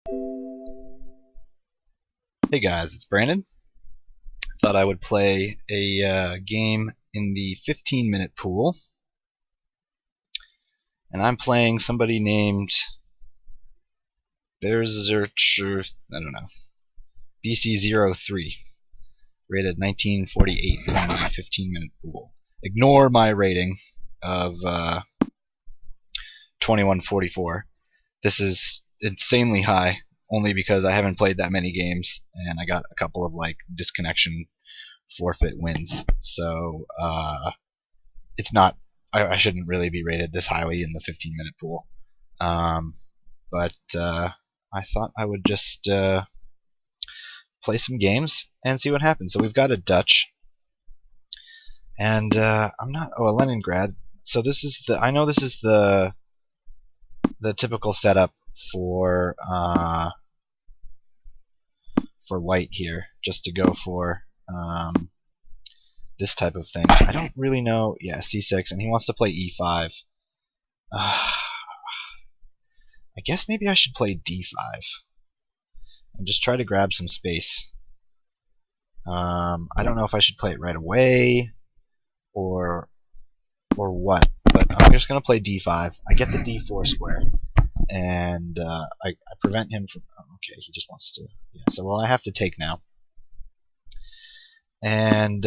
Hey guys, it's Brandon. Thought I would play a game in the 15-minute pool, and I'm playing somebody named Bersercher, I don't know, BC03, rated 1948 in the 15-minute pool. Ignore my rating of 2144. This is insanely high, only because I haven't played that many games, and I got a couple of disconnection forfeit wins. So it's not. I shouldn't really be rated this highly in the 15-minute pool. But I thought I would just play some games and see what happens. So we've got a Dutch, and I'm not. Oh, a Leningrad. So this is the. I know this is the typical setup for white here, just to go for this type of thing. I don't really know. Yeah, c6, and he wants to play e5. I guess maybe I should play d5 and just try to grab some space. I don't know if I should play it right away or what, but I'm just going to play d5. I get the d4 square, and I prevent him from... Oh, okay, he just wants to... Yeah, so well, I have to take now. And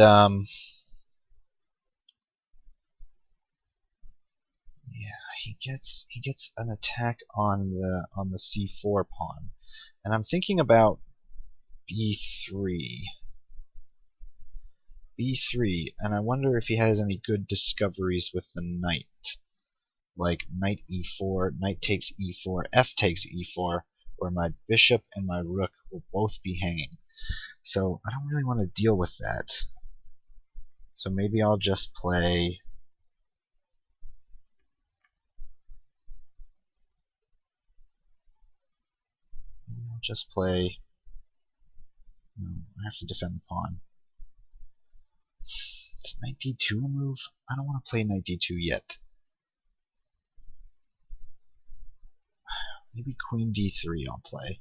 he gets an attack on the c4 pawn, and I'm thinking about b3, and I wonder if he has any good discoveries with the knight, like knight e4, knight takes e4, f takes e4, where my bishop and my rook will both be hanging. So I don't really want to deal with that. So maybe I'll just play... No, I have to defend the pawn. Does knight d2 a move? I don't want to play knight d2 yet. Maybe queen d3 I'll play.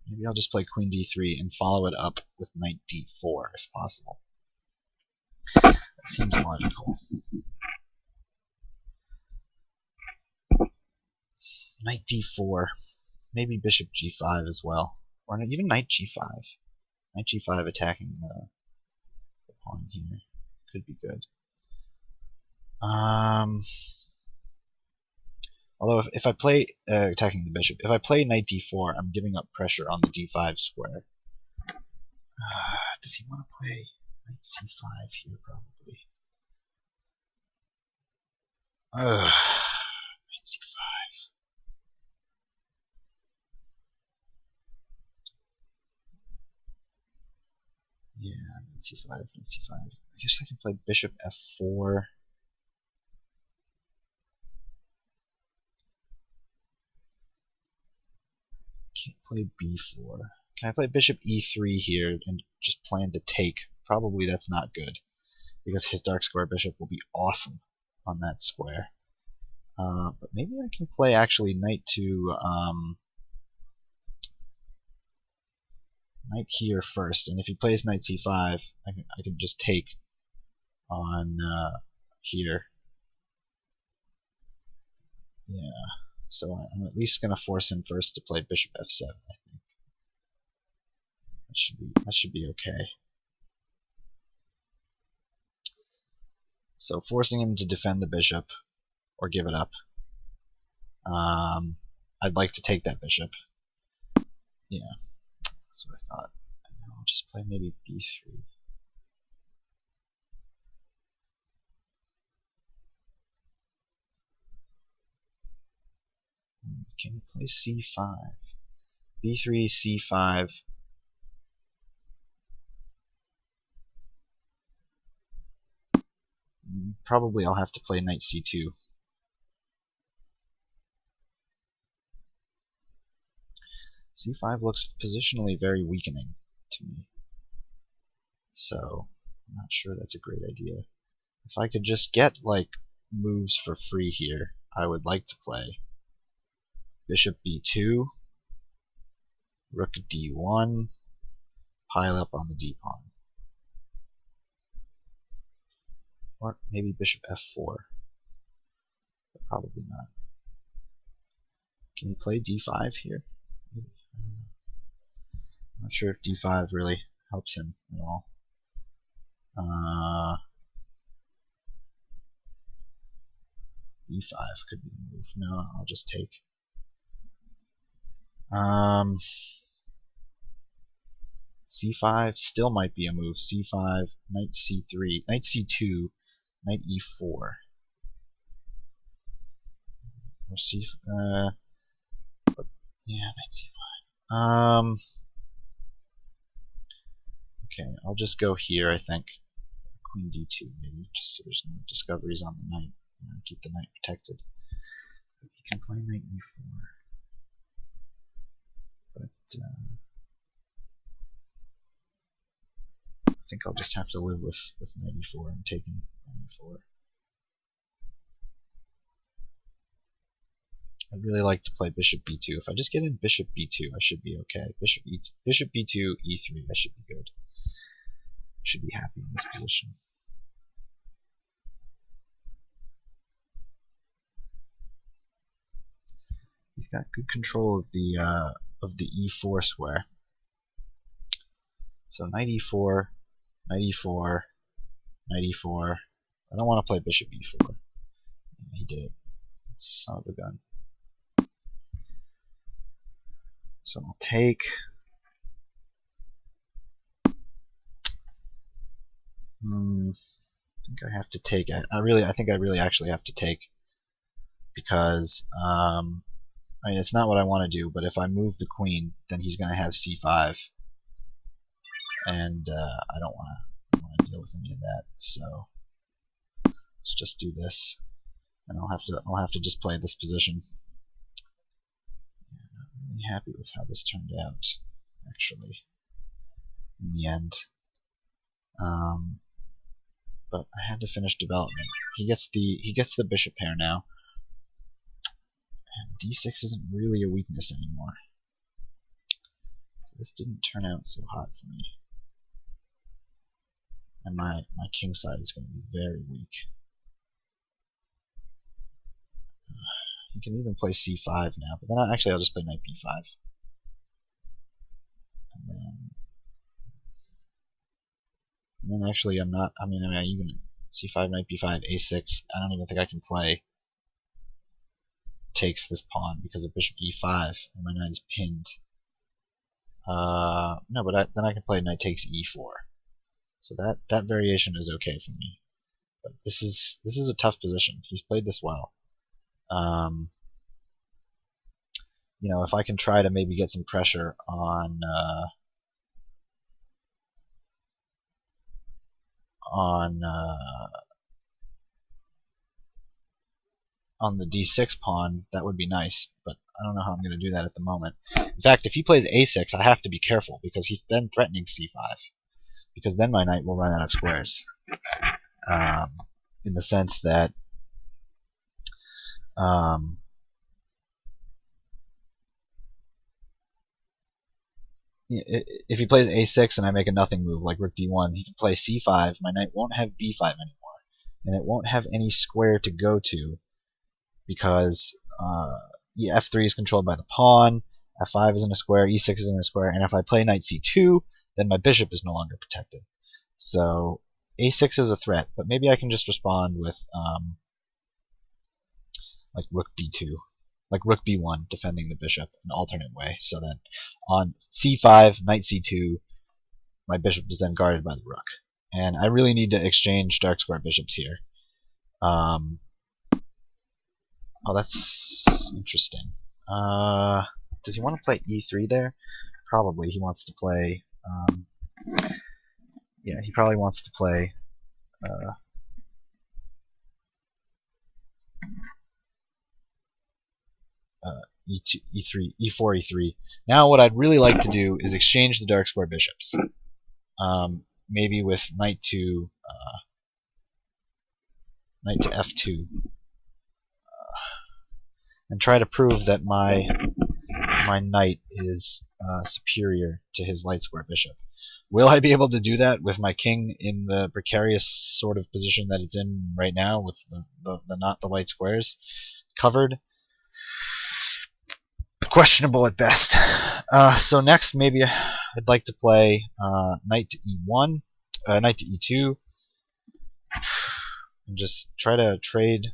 Maybe I'll just play queen d3 and follow it up with knight d4 if possible. That seems logical. Knight d4. Maybe bishop g5 as well. Or even knight g5. Knight g5 attacking the pawn here could be good. Although if I play attacking the bishop, if I play knight d4, I'm giving up pressure on the d5 square. Does he want to play knight c5 here? Probably. Knight c5. Yeah, knight c5, knight c5. I guess I can play bishop f4. Can't play b4. Can I play bishop e3 here and just plan to take? Probably that's not good, because his dark square bishop will be awesome on that square. But maybe I can play actually knight to knight here first, and if he plays knight c5, I can just take on here. Yeah, so I'm at least going to force him first to play bishop f7, I think. That should be okay. So forcing him to defend the bishop or give it up. I'd like to take that bishop. Yeah, that's what I thought. I'll just play maybe b3. Can you play c5? b3, c5. Probably I'll have to play knight c2. c5 looks positionally very weakening to me, so I'm not sure that's a great idea. If I could just get like moves for free here, I would like to play bishop b2, Rook d1, pile up on the d pawn. Or maybe bishop f4. But probably not. Can you play d5 here? Maybe. I'm not sure if d5 really helps him at all. e5 could be a move. No, I'll just take. c5 still might be a move. c5, knight c3, knight c2, knight e4. Or c. Yeah, knight c5. Okay, I'll just go here. I think queen d2 maybe, just so there's no discoveries on the knight. Keep the knight protected. You can play knight e4, but I think I'll just have to live with knight e4 and taking knight e4. I'd really like to play bishop b2. If I just get in bishop b2, I should be okay. Bishop b2, e3, I should be good. I should be happy in this position. He's got good control of the e4 square. So knight e4, knight e4, knight e4. I don't want to play bishop e4. He did it. Son of a gun. So I'll take. I think I have to take. I think I really actually have to take, because I mean, it's not what I want to do, but if I move the queen, then he's going to have c5, and I don't want to deal with any of that. So let's just do this, and I'll have to just play this position. I'm not really happy with how this turned out, actually, in the end. But I had to finish development. He gets the bishop pair now. And d6 isn't really a weakness anymore. So this didn't turn out so hot for me. And my king side is going to be very weak. You can even play c5 now, but then I'll just play knight b5. And then actually I'm not, I mean even c5, knight b5, a6, I don't even think I can play takes this pawn because of bishop e5 and my knight is pinned. No, but then I can play knight takes e4. So that variation is okay for me. But this is a tough position. He's played this well. You know, if I can try to maybe get some pressure on the d6 pawn, that would be nice, but I don't know how I'm going to do that at the moment. In fact, if he plays a6, I have to be careful, because he's then threatening c5, because then my knight will run out of squares. In the sense that if he plays a6 and I make a nothing move like rook d1, he can play c5, my knight won't have b5 anymore, and it won't have any square to go to, because f3 is controlled by the pawn, f5 is in a square, e6 is in a square, and if I play knight c2, then my bishop is no longer protected. So a6 is a threat, but maybe I can just respond with like rook b2, like rook b1, defending the bishop an alternate way, so that on c5, knight c2, my bishop is then guarded by the rook. And I really need to exchange dark square bishops here. Oh, that's interesting. Does he want to play e3 there? Probably. He wants to play... yeah, he probably wants to play... E2, E3, E4, E3. Now what I'd really like to do is exchange the dark square bishops. Maybe with knight to f2. And try to prove that my my knight is superior to his light square bishop. Will I be able to do that with my king in the precarious sort of position that it's in right now, with the not the light squares covered? Questionable at best. So next, maybe I'd like to play knight to e1, knight to e2, and just try to trade.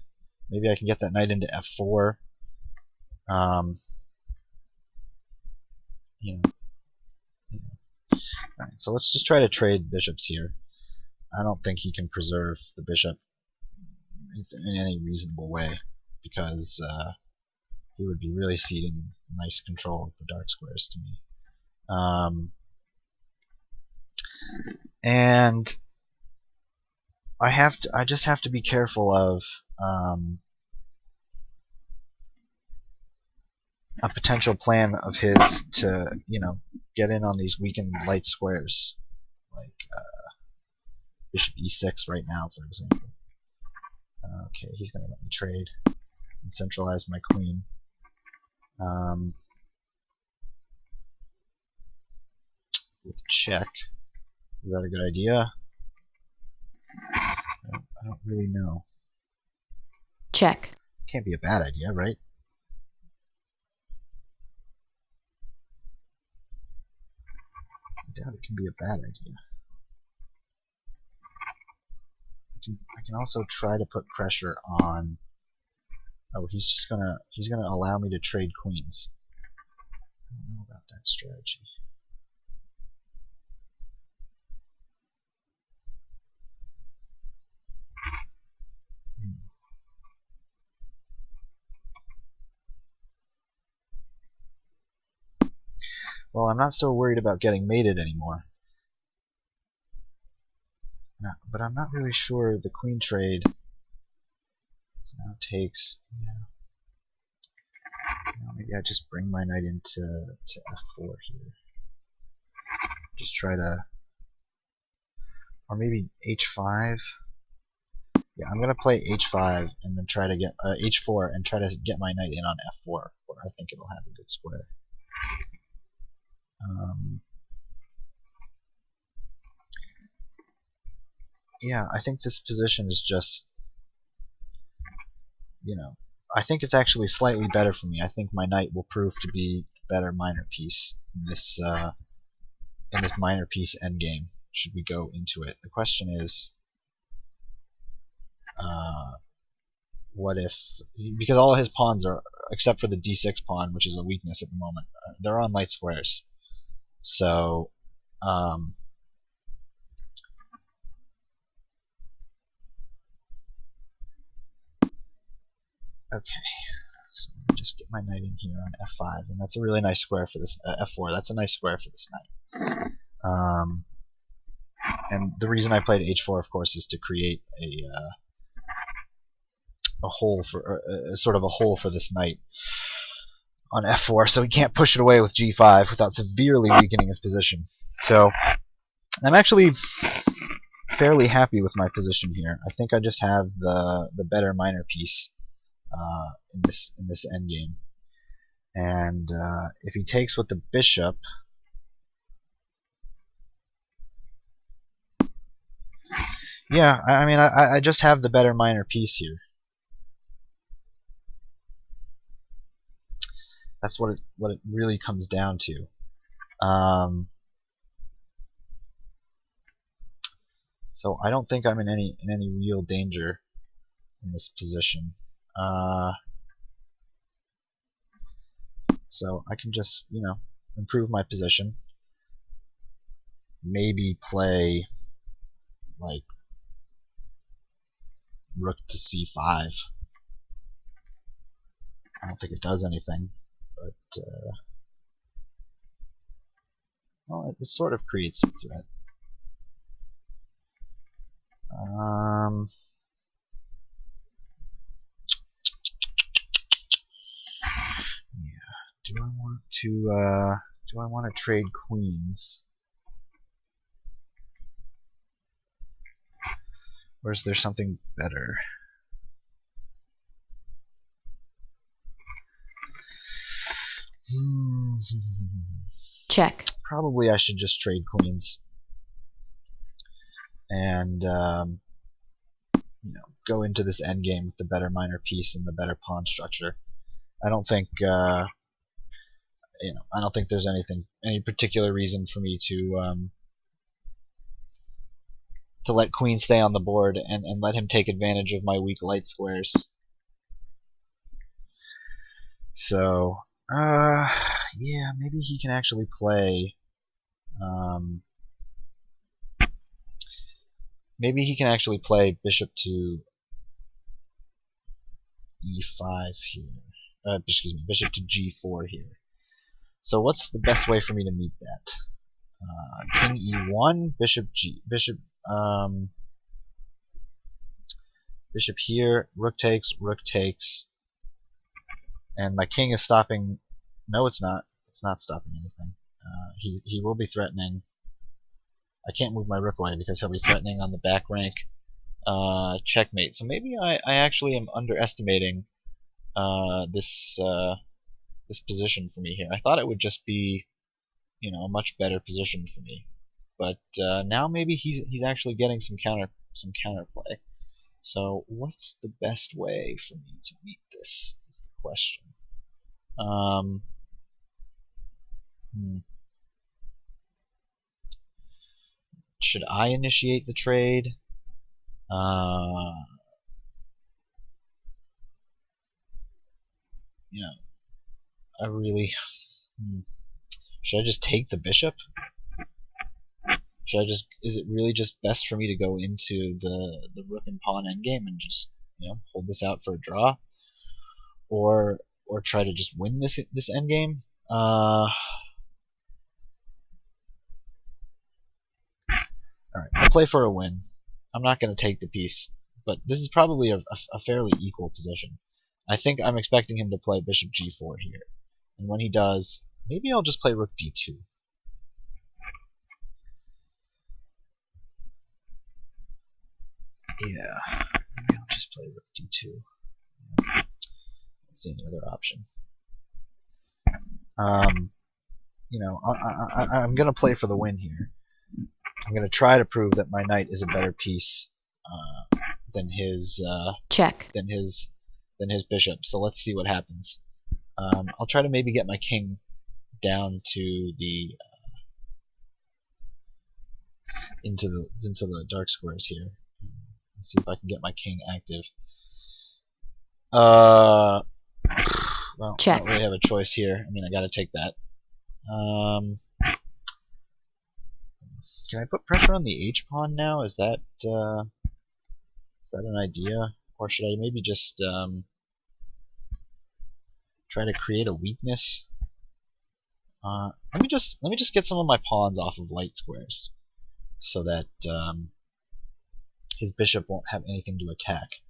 Maybe I can get that knight into f4. You know. Alright, so let's just try to trade bishops here. I don't think he can preserve the bishop in any reasonable way, because he would be really ceding nice control of the dark squares to me. And I just have to be careful of a potential plan of his to, get in on these weakened light squares, like bishop e6 right now, for example. Okay, he's going to let me trade and centralize my queen. With check, is that a good idea? I don't really know. Check. Can't be a bad idea, right? I doubt it can be a bad idea. I can also try to put pressure on. Oh, he's gonna allow me to trade queens. I don't know about that strategy. Well, I'm not so worried about getting mated anymore. No, but I'm not really sure the queen trade now takes. Yeah. Maybe I just bring my knight into f4 here. Just try to, or maybe h5. Yeah, I'm gonna play h5 and then try to get h4 and try to get my knight in on f4, where I think it'll have a good square. Yeah, I think this position is just, I think it's actually slightly better for me. I think my knight will prove to be the better minor piece in this minor piece endgame. Should we go into it? The question is, what if, because all of his pawns are, except for the d6 pawn, which is a weakness at the moment, they're on light squares. So, okay, so let me just get my knight in here on f5, and that's a really nice square for this, f4, that's a nice square for this knight. And the reason I played h4, of course, is to create a hole for, sort of a hole for this knight on f4, so he can't push it away with g5 without severely weakening his position. So I'm actually fairly happy with my position here. I think I just have the better minor piece in this endgame. And if he takes with the bishop, yeah, I mean, I just have the better minor piece here. That's what it really comes down to. So I don't think I'm in any real danger in this position. So I can just, improve my position. Maybe play like rook to c5. I don't think it does anything, but well, it sort of creates a threat. Yeah. Do I want to trade queens? Or is there something better? Check. Probably I should just trade queens and go into this endgame with the better minor piece and the better pawn structure. I don't think I don't think there's any particular reason for me to let queen stay on the board and let him take advantage of my weak light squares. So yeah, maybe he can actually play bishop to e5 here. Excuse me, bishop to g4 here. So what's the best way for me to meet that? King e1, bishop here, rook takes, and my king is stopping. No, it's not. It's not stopping anything. He will be threatening. I can't move my rook away because he'll be threatening on the back rank. Checkmate. So maybe I actually am underestimating this position for me here. I thought it would just be, a much better position for me, but now maybe he's actually getting some counterplay. So what's the best way for me to meet this? Is the question. Should I initiate the trade? I really. Should I just take the bishop? Is it really just best for me to go into the rook and pawn endgame and just hold this out for a draw, or try to just win this endgame? All right, I'll play for a win. I'm not going to take the piece, but this is probably a fairly equal position. I think I'm expecting him to play bishop g4 here, and when he does, maybe I'll just play rook d2. Yeah, maybe I'll just play rook d2. I don't see any other option. I'm going to play for the win here. I'm going to try to prove that my knight is a better piece than his check. Than his bishop. So let's see what happens. I'll try to maybe get my king down to the into the dark squares here. And see if I can get my king active. Well, check. I don't really have a choice here. I mean, I got to take that. Can I put pressure on the H pawn now? Is that an idea, or should I maybe just try to create a weakness? Let me just get some of my pawns off of light squares, so that his bishop won't have anything to attack.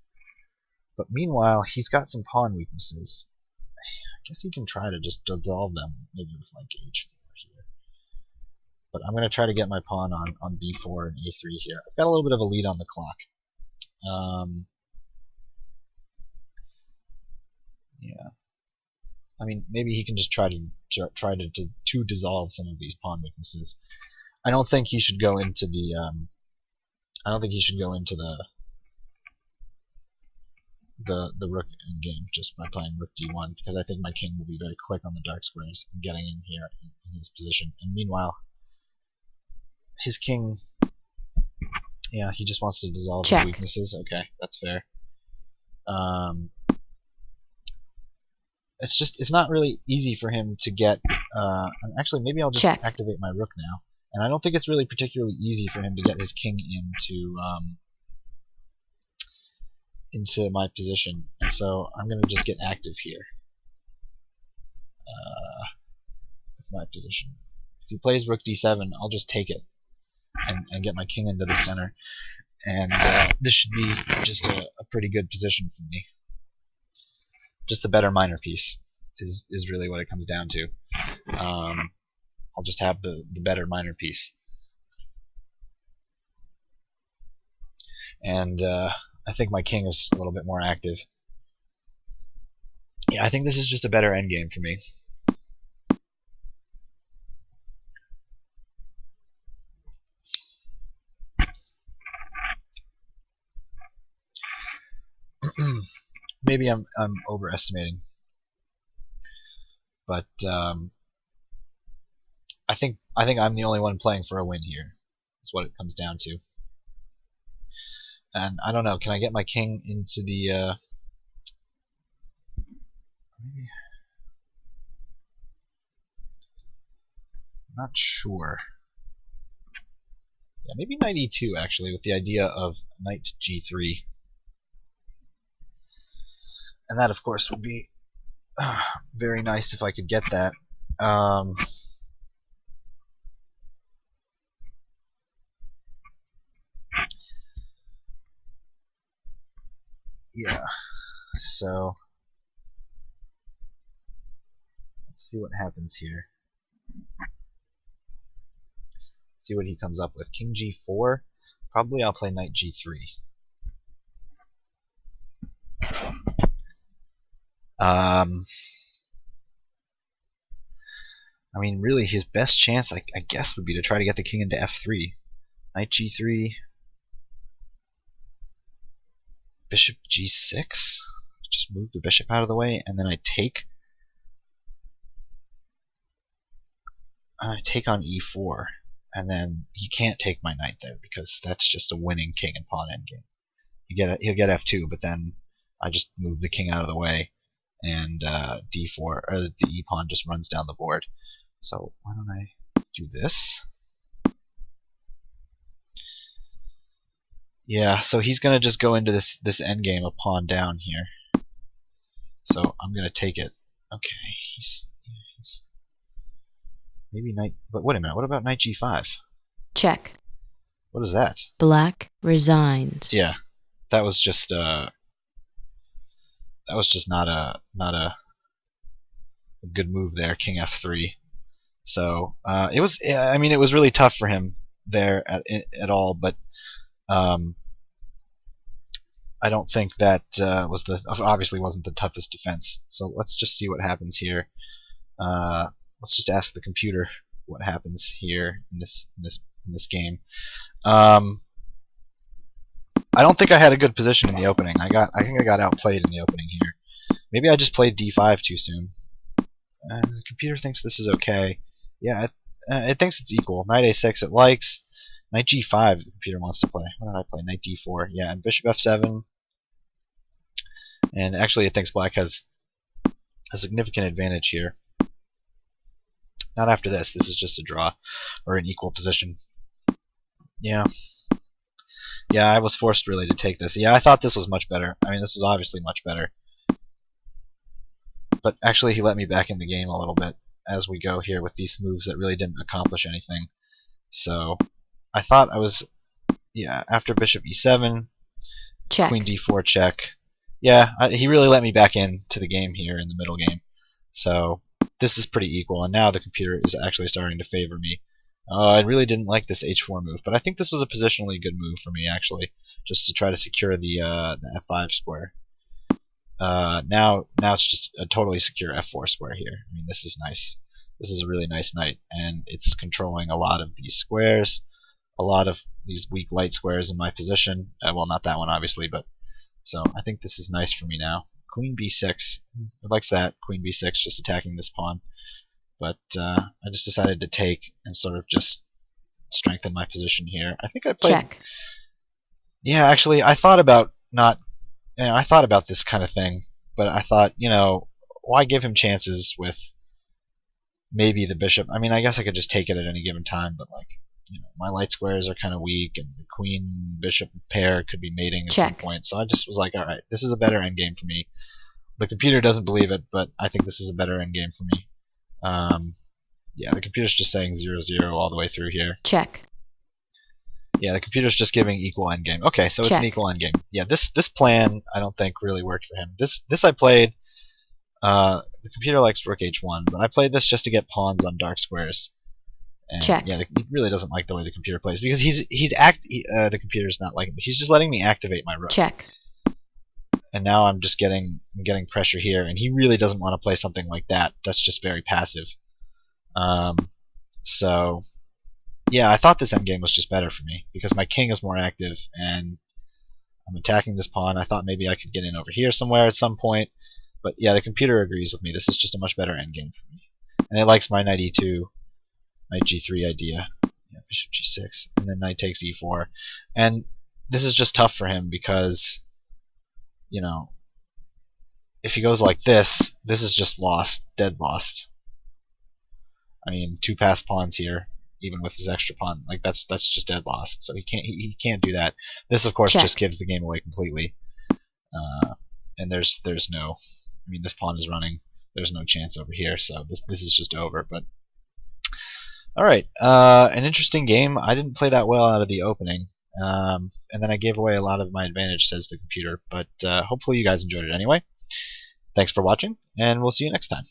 But meanwhile, he's got some pawn weaknesses. I guess he can try to just dissolve them, maybe with like h4 here. But I'm going to try to get my pawn on b4 and a3 here. I've got a little bit of a lead on the clock. Yeah. I mean, maybe he can just try to dissolve some of these pawn weaknesses. I don't think he should go into the the rook game just by playing rook d1, because I think my king will be very quick on the dark squares and getting in here in his position. And meanwhile, his king, yeah, he just wants to dissolve his weaknesses. Okay, that's fair. It's not really easy for him to get. And actually, maybe I'll just activate my rook now. And I don't think it's really particularly easy for him to get his king into my position. And so I'm going to just get active here with my position. If he plays rook d7, I'll just take it and get my king into the center. And this should be just a pretty good position for me. Just the better minor piece is really what it comes down to. I'll just have the better minor piece. And I think my king is a little bit more active. Yeah, I think this is just a better endgame for me. maybe I'm overestimating, but I think I'm the only one playing for a win here. Is what it comes down to. And I don't know. Can I get my king into the? Maybe. Not sure. Yeah, maybe knight e2 actually, with the idea of knight g3. And that, of course, would be very nice if I could get that. Yeah, so let's see what happens here. Let's see what he comes up with. King g4. Probably I'll play knight g3. I mean, really, his best chance, I guess, would be to try to get the king into f3. Knight g3. Bishop g6. Just move the bishop out of the way, and then I take on e4, and then he can't take my knight there because that's just a winning king and pawn endgame. He'll get f2, but then I just move the king out of the way, and d4 or the e pawn just runs down the board. So why don't I do this? Yeah, so he's gonna just go into this endgame a pawn down here. So I'm gonna take it. Okay, he's maybe knight. But wait a minute. What about knight g5? Check. What is that? Black resigns. Yeah, that was just not a good move there. King f3. So it was. I mean, it was really tough for him there at all. But I don't think that obviously wasn't the toughest defense. So let's just see what happens here. Let's just ask the computer what happens here in this game. I don't think I had a good position in the opening. I think I got outplayed in the opening here. Maybe I just played d5 too soon. The computer thinks this is okay. Yeah, it thinks it's equal. Knight a6 it likes. Knight g5 the computer wants to play. What did I play? Knight d4. Yeah, and bishop f7. And actually it thinks black has a significant advantage here. Not after this. This is just a draw or an equal position. Yeah. Yeah, I was forced really to take this. Yeah, I thought this was much better. I mean, this was obviously much better. But actually he let me back in the game a little bit as we go here with these moves that really didn't accomplish anything. So I thought I was, yeah, after bishop e7, check. Queen d4 check. Yeah, he really let me back into the game here in the middle game. So this is pretty equal, and now the computer is actually starting to favor me. I really didn't like this h4 move, but I think this was a positionally good move for me, actually, just to try to secure the f5 square. Now it's just a totally secure f4 square here. I mean, this is nice. This is a really nice knight, and it's controlling a lot of these squares, a lot of these weak light squares in my position. Well, not that one, obviously, but so I think this is nice for me now. Queen b6, it likes that. Queen b6, just attacking this pawn. But I just decided to take and sort of just strengthen my position here. I think I played. Check. Yeah, actually, I thought about not. I thought about this kind of thing, but I thought, why give him chances with maybe the bishop? I mean, I guess I could just take it at any given time, but my light squares are kind of weak, and the queen bishop pair could be mating at some point. So I just was like, all right, this is a better endgame for me. The computer doesn't believe it, but I think this is a better endgame for me. Yeah, the computer's just saying 0-0 all the way through here. Check. Yeah, the computer's just giving equal endgame. Okay, so it's an equal endgame. Yeah, this plan I don't think really worked for him. This I played. The computer likes rook h1, but I played this just to get pawns on dark squares. And check. Yeah, he really doesn't like the way the computer plays because the computer's not liking. He's just letting me activate my rook. Check. And now I'm getting pressure here, and he really doesn't want to play something like that. That's just very passive. So yeah, I thought this endgame was just better for me because my king is more active, and I'm attacking this pawn. I thought maybe I could get in over here somewhere at some point. But yeah, the computer agrees with me. This is just a much better endgame for me. And it likes my knight e2, knight g3 idea. Yeah, bishop g6, and then knight takes e4. And this is just tough for him because, you know, if he goes like this is just lost, dead lost. I mean, 2 passed pawns here, even with his extra pawn, like that's just dead lost. So he can't do that. This, of course, Check. just gives the game away completely. And there's no, I mean, this pawn is running. There's no chance over here, so this is just over. But all right, an interesting game. I didn't play that well out of the opening, and then I gave away a lot of my advantage, says the computer. But hopefully you guys enjoyed it anyway. Thanks for watching, and we'll see you next time.